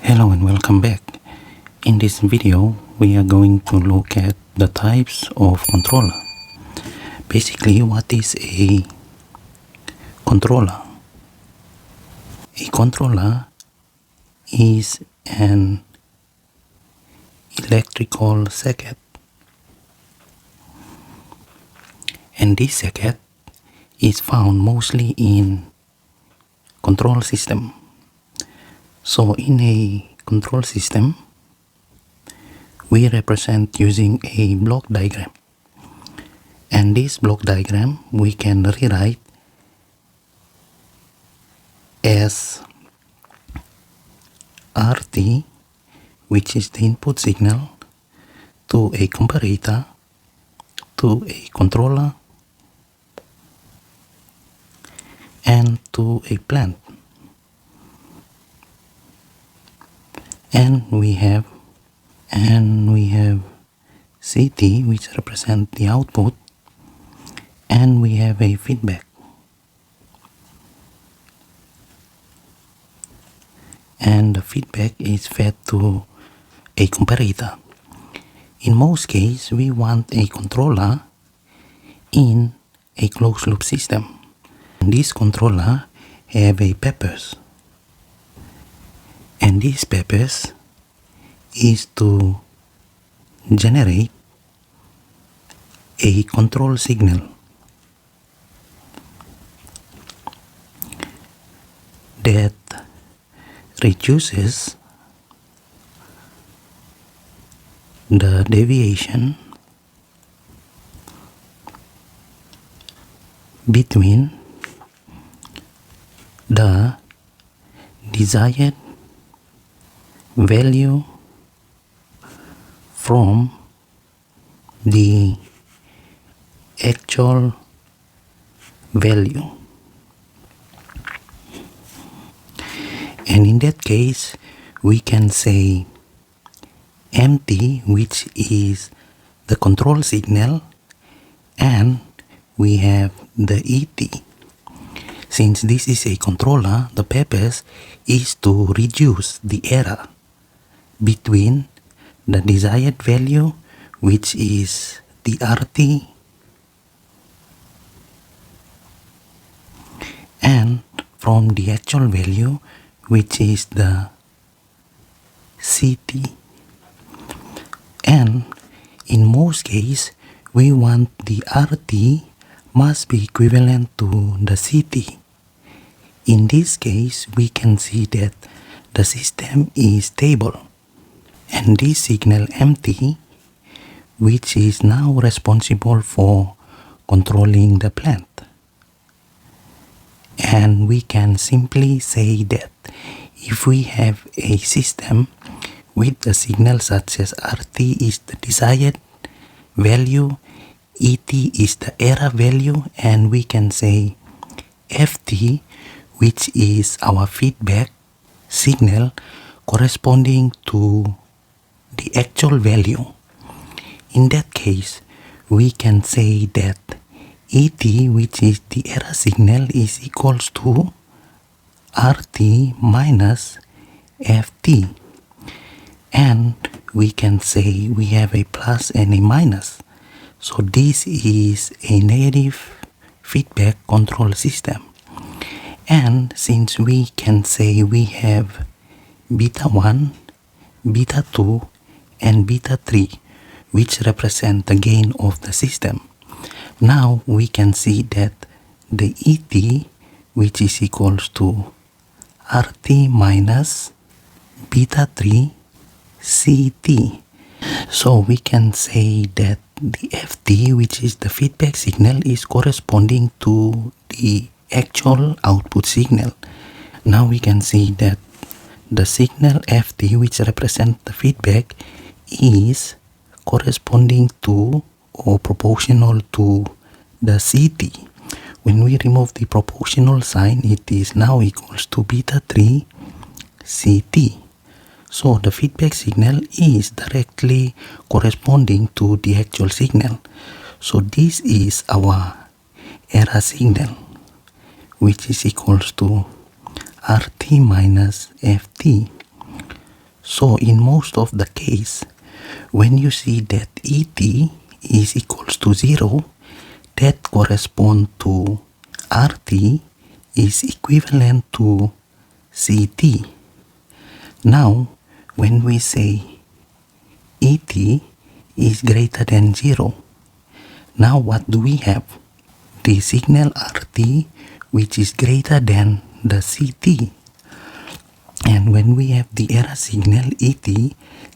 Hello and welcome back. In this video, we are going to look at the types of controller. Basically, what is a controller? A controller is an electrical circuit, and this circuit is found mostly in control system. So in a control system, we represent using a block diagram. And this block diagram we can rewrite as RT, which is the input signal, to a comparator, to a controller, and to a plant. And we have CT, which represent the output, and we have a feedback. And the feedback is fed to a comparator. In most cases, we want a controller in a closed loop system. And this controller have a purpose. And this purpose is to generate a control signal that reduces the deviation between the desired value from the actual value. And in that case, we can say MT, which is the control signal, and we have the ET. Since this is a controller, the purpose is to reduce the error between the desired value, which is the RT, and from the actual value, which is the CT. And in most cases, we want the RT must be equivalent to the CT. In this case, we can see that the system is stable. And this signal MT, which is now responsible for controlling the plant. And we can simply say that if we have a system with a signal such as RT is the desired value, ET is the error value, and we can say FT, which is our feedback signal corresponding to the actual value. In that case, we can say that ET, which is the error signal, is equals to RT minus FT. And we can say we have a plus and a minus. So this is a negative feedback control system. And since we can say we have beta 1, beta 2, and beta 3, which represent the gain of the system, now we can see that the ET, which is equals to RT minus beta 3 CT. So we can say that the FT, which is the feedback signal, is corresponding to the actual output signal. Now we can see that the signal FT, which represents the feedback, is corresponding to or proportional to the CT. When we remove the proportional sign, it is now equals to beta 3 CT. So the feedback signal is directly corresponding to the actual signal. So this is our error signal, which is equals to RT minus FT. So in most of the case, when you see that ET is equals to 0, that correspond to RT is equivalent to CT. Now, when we say ET is greater than 0, now what do we have? The signal RT which is greater than the CT. And when we have the error signal ET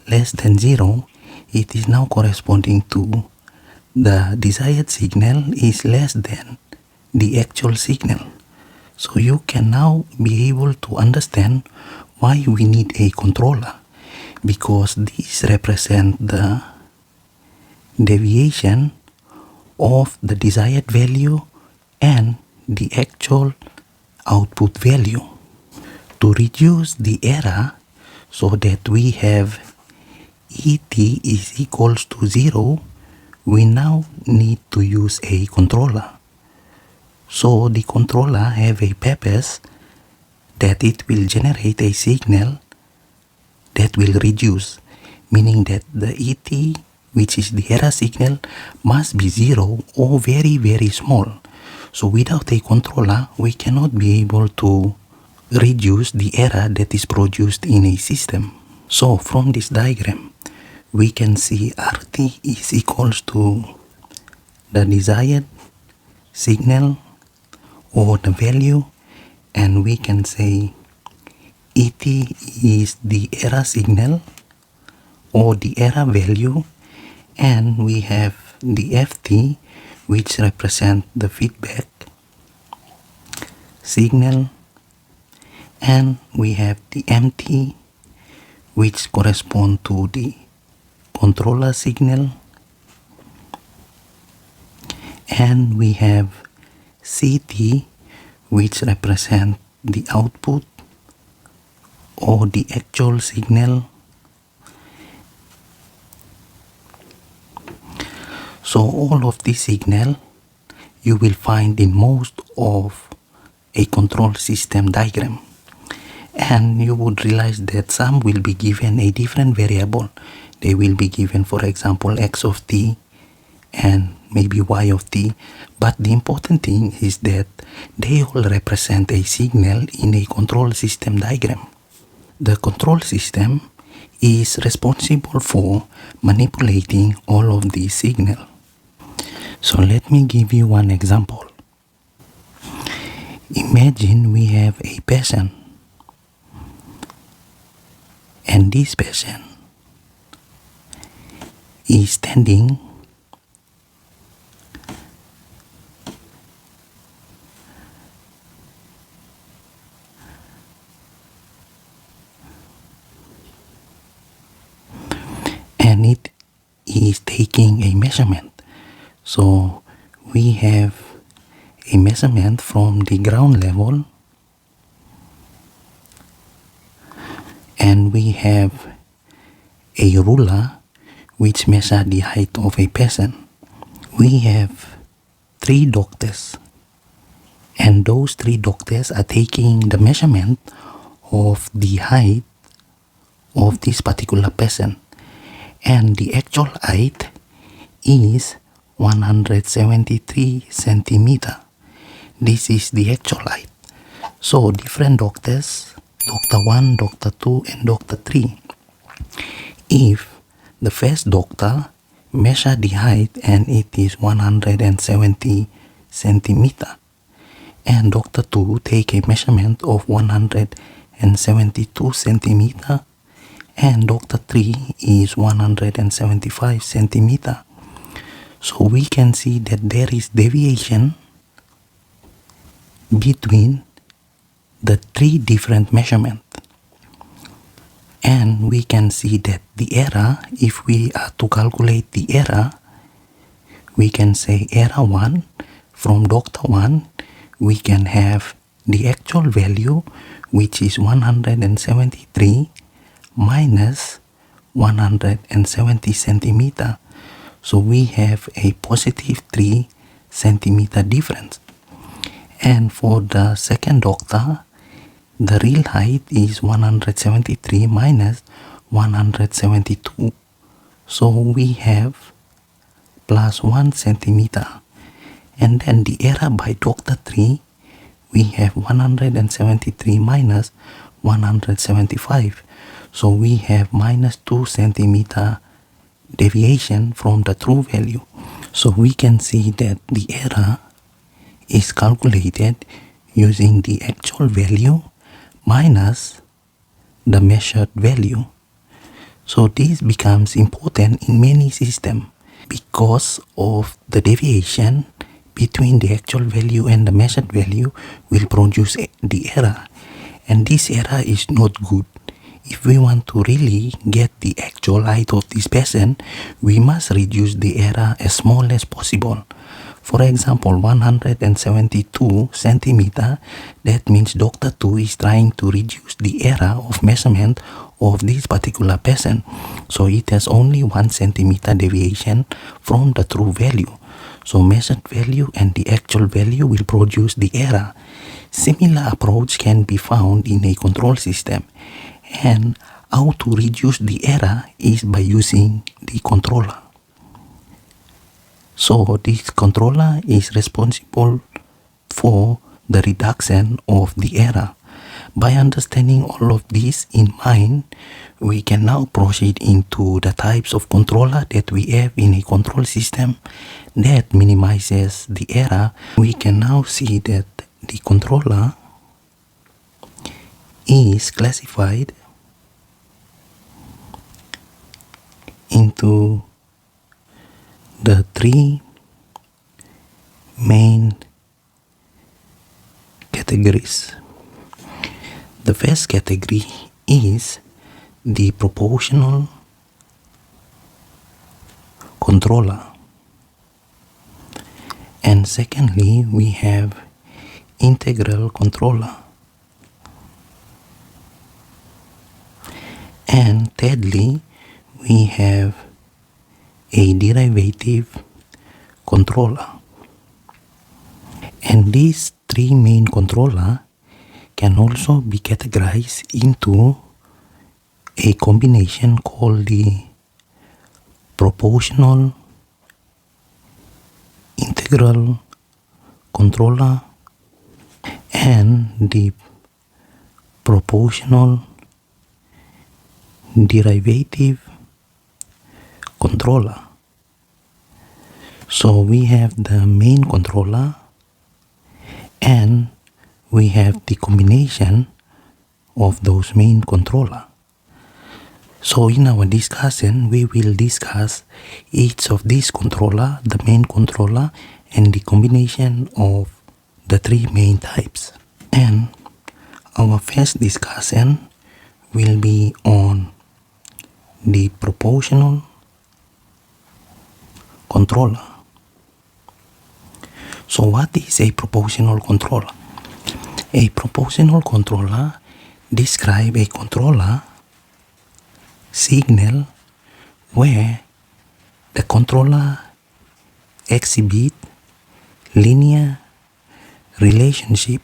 less than 0, it is now corresponding to the desired signal is less than the actual signal. So you can now be able to understand why we need a controller, because these represent the deviation of the desired value and the actual output value. To reduce the error so that we have ET is equals to 0, we now need to use a controller. So the controller have a purpose that it will generate a signal that will reduce, meaning that the ET, which is the error signal, must be 0 or very, very small. So without a controller, we cannot be able to reduce the error that is produced in a system. So from this diagram, we can see RT is equals to the desired signal or the value, and we can say ET is the error signal or the error value, and we have the FT which represent the feedback signal, and we have the MT which correspond to the controller signal, and we have CT which represent the output or the actual signal. So all of this signal you will find in most of a control system diagram, and you would realize that some will be given a different variable. They will be given, for example, X of t and maybe Y of t, but the important thing is that they all represent a signal in a control system diagram. The control system is responsible for manipulating all of these signals. So let me give you one example. Imagine we have a patient, and this patient is standing and it is taking a measurement. So we have a measurement from the ground level, and we have a ruler which measures the height of a person. We have 3 doctors, and those 3 doctors are taking the measurement of the height of this particular person, and the actual height is 173 centimeter. This is the actual height. So different doctors, Doctor 1, Doctor 2, and Doctor 3. If the first doctor measure the height and it is 170 centimeter, and Doctor 2 take a measurement of 172 centimeter, and Doctor 3 is 175 centimeter. So we can see that there is deviation between the 3 different measurements. And we can see that the error, if we are to calculate the error, we can say error 1 from Doctor 1, we can have the actual value which is 173 minus 170 centimeter. So we have a positive 3 centimeter difference. And for the second doctor, the real height is 173 minus 172. So we have plus 1 centimeter. And then the error by Dr. 3, we have 173 minus 175. So we have minus 2 centimeter deviation from the true value. So we can see that the error is calculated using the actual value minus the measured value. So this becomes important in many systems because of the deviation between the actual value and the measured value will produce the error. And this error is not good. If we want to really get the actual height of this patient, we must reduce the error as small as possible. For example, 172 centimeter, that means Dr. 2 is trying to reduce the error of measurement of this particular patient. So it has only 1 centimeter deviation from the true value. So measured value and the actual value will produce the error. Similar approach can be found in a control system. And how to reduce the error is by using the controller. So this controller is responsible for the reduction of the error. By understanding all of this in mind, we can now proceed into the types of controller that we have in a control system that minimizes the error. We can now see that the controller is classified into the 3 main categories. The first category is the proportional controller. And secondly, we have integral controller. And thirdly, we have a derivative controller. And these 3 main controller can also be categorized into a combination called the proportional integral controller and the proportional derivative controller. So we have the main controller and we have the combination of those main controller. So in our discussion, we will discuss each of these controller, the main controller, and the combination of the 3 main types. And our first discussion will be on the proportional controller. So what is a proportional controller? A proportional controller describes a controller signal where the controller exhibits linear relationship.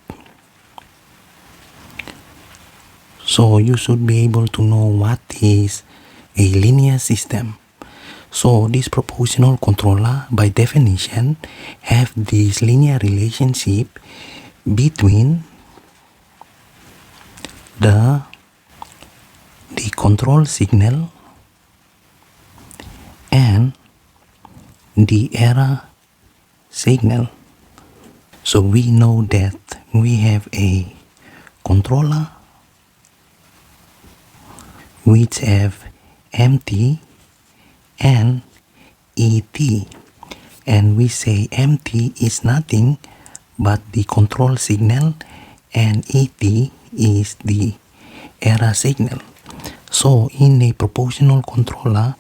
So you should be able to know what is a linear system. So this proportional controller by definition have this linear relationship between the control signal and the error signal. So we know that we have a controller which have empty and ET, and we say empty is nothing but the control signal and ET is the error signal. So in a proportional controller,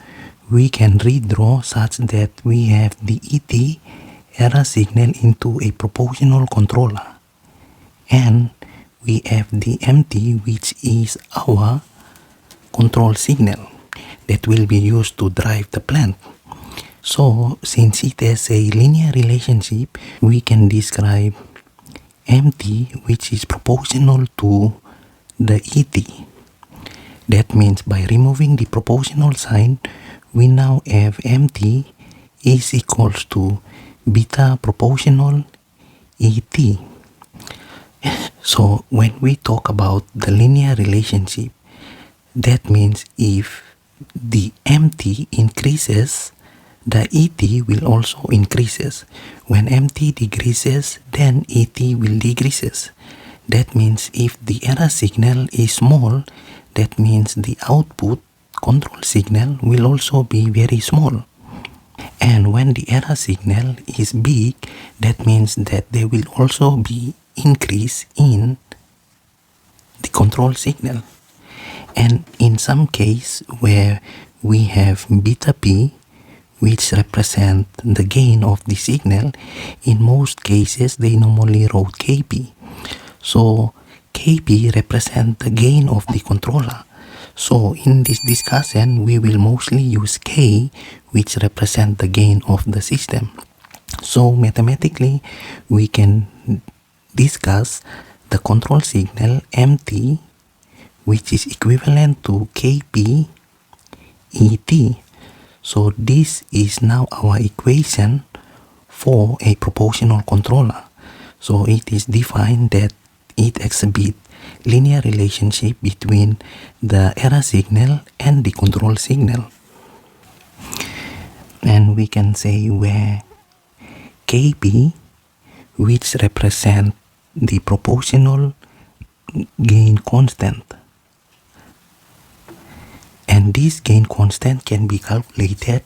we can redraw such that we have the ET error signal into a proportional controller, and we have the empty, which is our control signal that will be used to drive the plant. So since it has a linear relationship, we can describe empty, which is proportional to the ET. That means by removing the proportional sign, we now have MT is equals to beta proportional ET. So when we talk about the linear relationship, that means if the MT increases, the ET will also increases. When MT decreases, then ET will decreases. That means if the error signal is small, that means the output control signal will also be very small. And when the error signal is big, that means that there will also be increase in the control signal. And in some case where we have beta P, which represent the gain of the signal, in most cases they normally wrote Kp. So Kp represent the gain of the controller. So in this discussion, we will mostly use K, which represent the gain of the system. So mathematically, we can discuss the control signal MT, which is equivalent to Kp ET. So this is now our equation for a proportional controller. So it is defined that it exhibits linear relationship between the error signal and the control signal. And we can say where Kp, which represent the proportional gain constant. And this gain constant can be calculated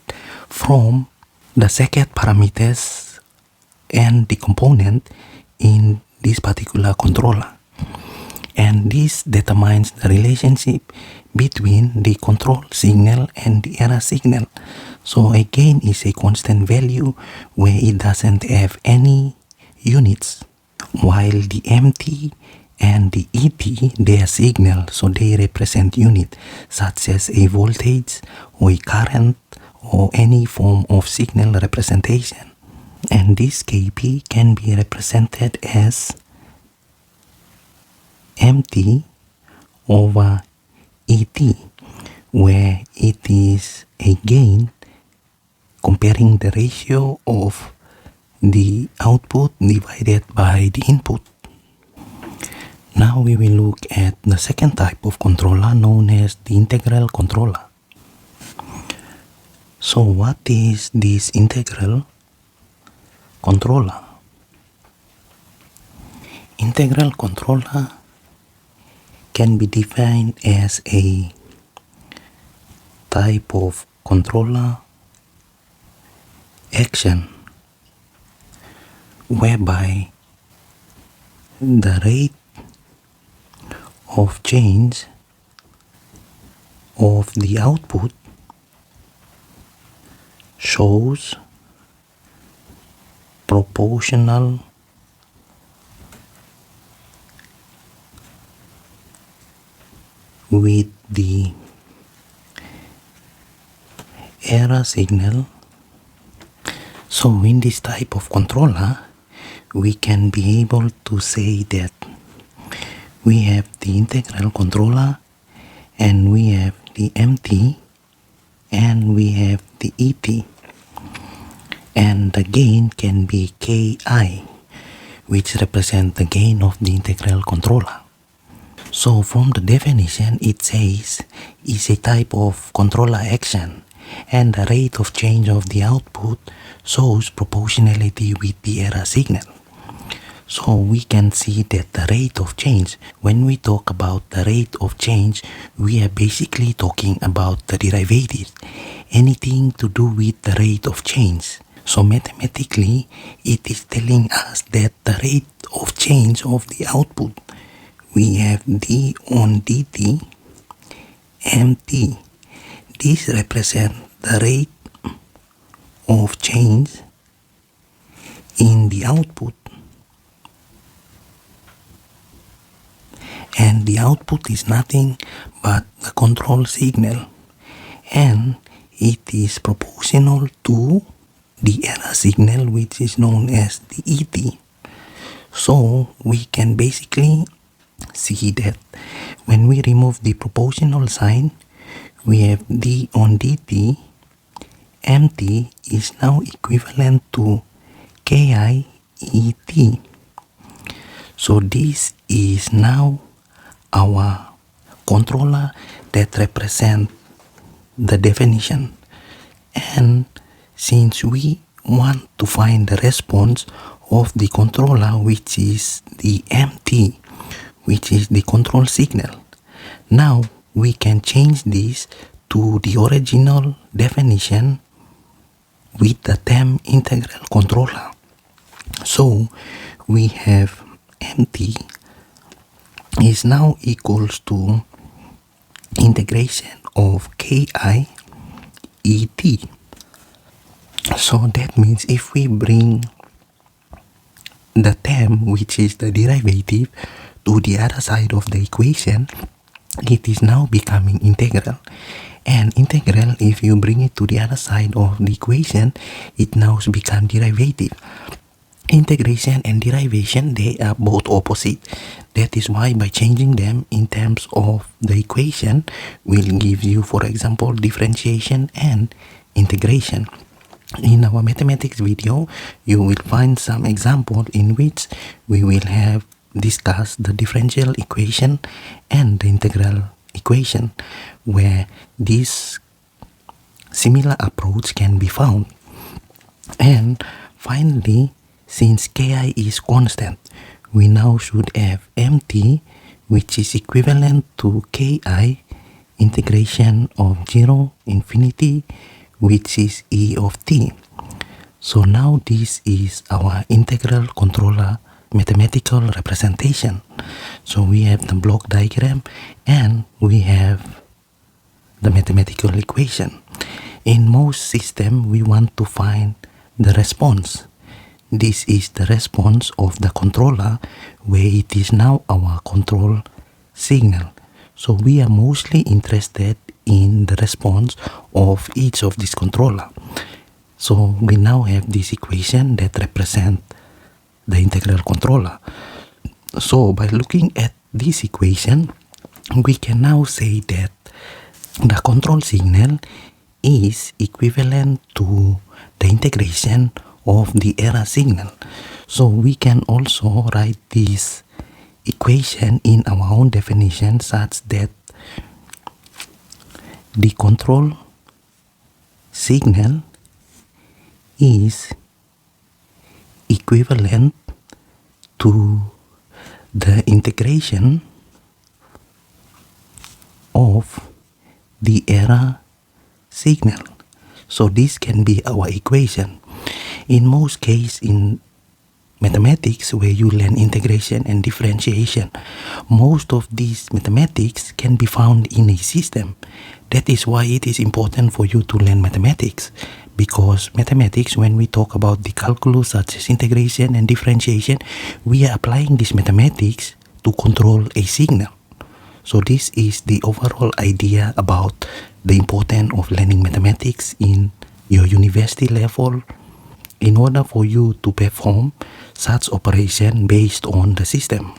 from the second parameters and the component in this particular controller. And this determines the relationship between the control signal and the error signal. So a gain is a constant value where it doesn't have any units, while the MT and the ET, they are signal, so they represent unit, such as a voltage or a current or any form of signal representation. And this Kp can be represented as MT over ET, where it is a gain comparing the ratio of the output divided by the input. Now we will look at the second type of controller known as the integral controller. So what is this integral controller? Integral controller can be defined as a type of controller action whereby the rate of change of the output shows proportional with the error signal. So in this type of controller, we can be able to say that we have the integral controller and we have the MT and we have the ET, and the gain can be Ki, which represent the gain of the integral controller. So from the definition, it says is a type of controller action and the rate of change of the output shows proportionality with the error signal. So we can see that the rate of change, when we talk about the rate of change, we are basically talking about the derivative, anything to do with the rate of change. So mathematically, it is telling us that the rate of change of the output, we have d on dt mt. This represents the rate of change in the output, and the output is nothing but the control signal, and it is proportional to the error signal, which is known as the ET. So we can basically see that when we remove the proportional sign, we have d on dt, mt is now equivalent to ki et. So this is now our controller that represent the definition. And since we want to find the response of the controller, which is the mt, which is the control signal, now we can change this to the original definition with the term integral controller. So we have mt is now equals to integration of ki et. So that means if we bring the term, which is the derivative, to the other side of the equation, it is now becoming integral. And integral, if you bring it to the other side of the equation, it now becomes derivative. Integration and derivation, they are both opposite. That is why by changing them in terms of the equation will give you, for example, differentiation and integration. In our mathematics video, you will find some example in which we will have discussed the differential equation and the integral equation, where this similar approach can be found. And finally, since ki is constant, we now should have mt, which is equivalent to ki integration of 0 infinity, which is e of t. So now this is our integral controller mathematical representation. So we have the block diagram and we have the mathematical equation. In most systems, we want to find the response. This is the response of the controller, where it is now our control signal. So we are mostly interested in the response of each of these controller. So we now have this equation that represent the integral controller. So by looking at this equation, we can now say that the control signal is equivalent to the integration of the error signal. So we can also write this equation in our own definition such that the control signal is equivalent to the integration of the error signal. So this can be our equation. In most cases in mathematics, where you learn integration and differentiation, most of these mathematics can be found in a system. That is why it is important for you to learn mathematics, because mathematics, when we talk about the calculus such as integration and differentiation, we are applying this mathematics to control a signal. So this is the overall idea about the importance of learning mathematics in your university level, in order for you to perform such operation based on the system.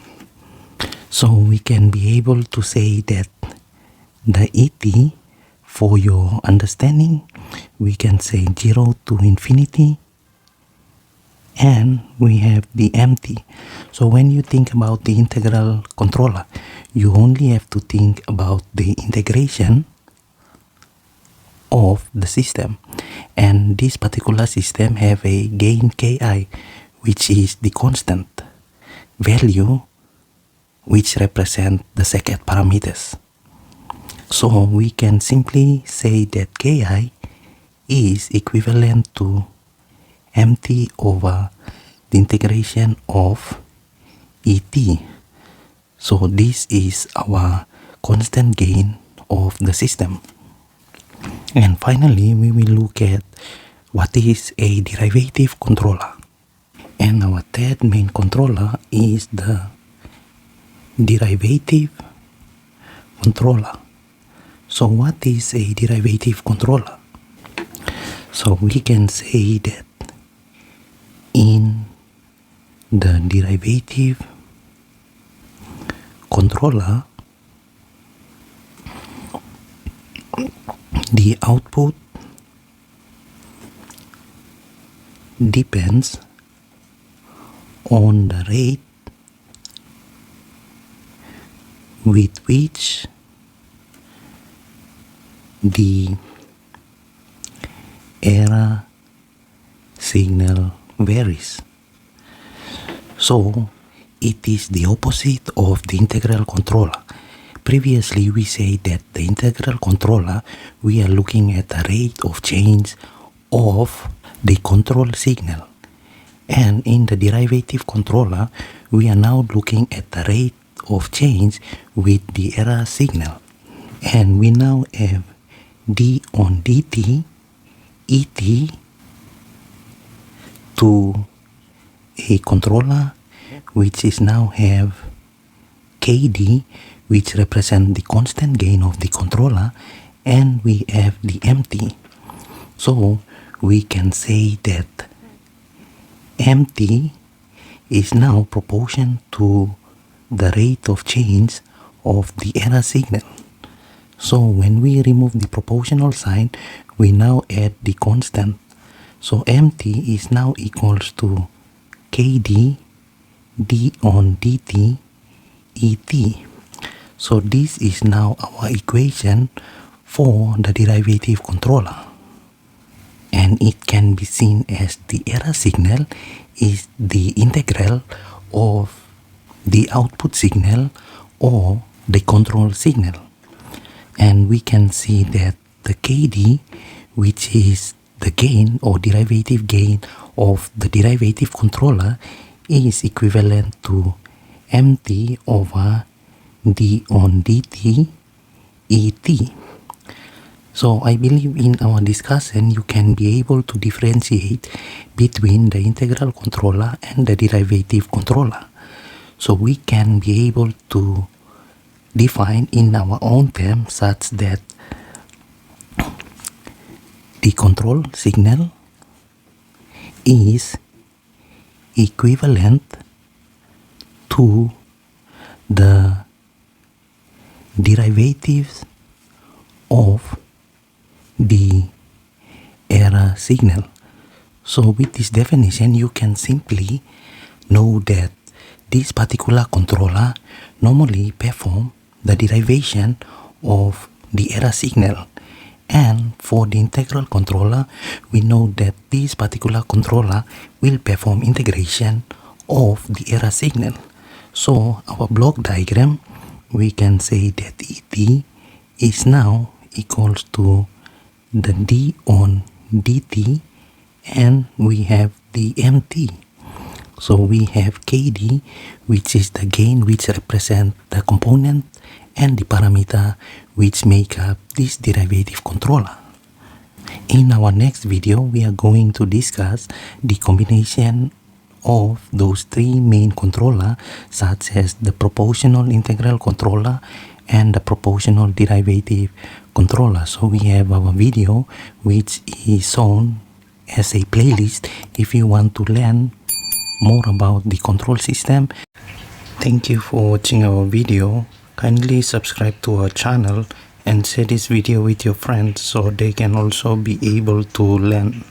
So we can be able to say that the ET, for your understanding, we can say 0 to infinity, and we have the MT. So when you think about the integral controller, you only have to think about the integration of the system, and this particular system have a gain ki, which is the constant value which represent the second parameters. So we can simply say that ki is equivalent to mt over the integration of et. So this is our constant gain of the system. And finally, we will look at what is a derivative controller. And our third main controller is the derivative controller. So what is a derivative controller? So we can say that in the derivative controller, The output depends on the rate with which the error signal varies. So it is the opposite of the integral controller. Previously we said that the integral controller, we are looking at the rate of change of the control signal, and in the derivative controller we are now looking at the rate of change with the error signal. And we now have d on dt et to a controller which is now have kd, which represent the constant gain of the controller, and we have the empty. So we can say that empty is now proportion to the rate of change of the error signal. So when we remove the proportional sign, we now add the constant. So empty is now equals to kd d on dt et. So this is now our equation for the derivative controller, and it can be seen as the error signal is the integral of the output signal or the control signal. And we can see that the kd, which is the gain or derivative gain of the derivative controller, is equivalent to mt over d on dt et. So I believe in our discussion you can be able to differentiate between the integral controller and the derivative controller. So we can be able to define in our own terms such that the control signal is equivalent to the derivatives of the error signal. So with this definition you can simply know that this particular controller normally perform the derivation of the error signal, and for the integral controller we know that this particular controller will perform integration of the error signal. So our block diagram, we can say that et is now equals to the d on dt, and we have the mt. So we have kd, which is the gain which represent the component and the parameter which make up this derivative controller. In our next video we are going to discuss the combination of those three main controller, such as the proportional integral controller and the proportional derivative controller. So we have our video which is shown as a playlist if you want to learn more about the control system. Thank you for watching our video. Kindly subscribe to our channel and share this video with your friends so they can also be able to learn.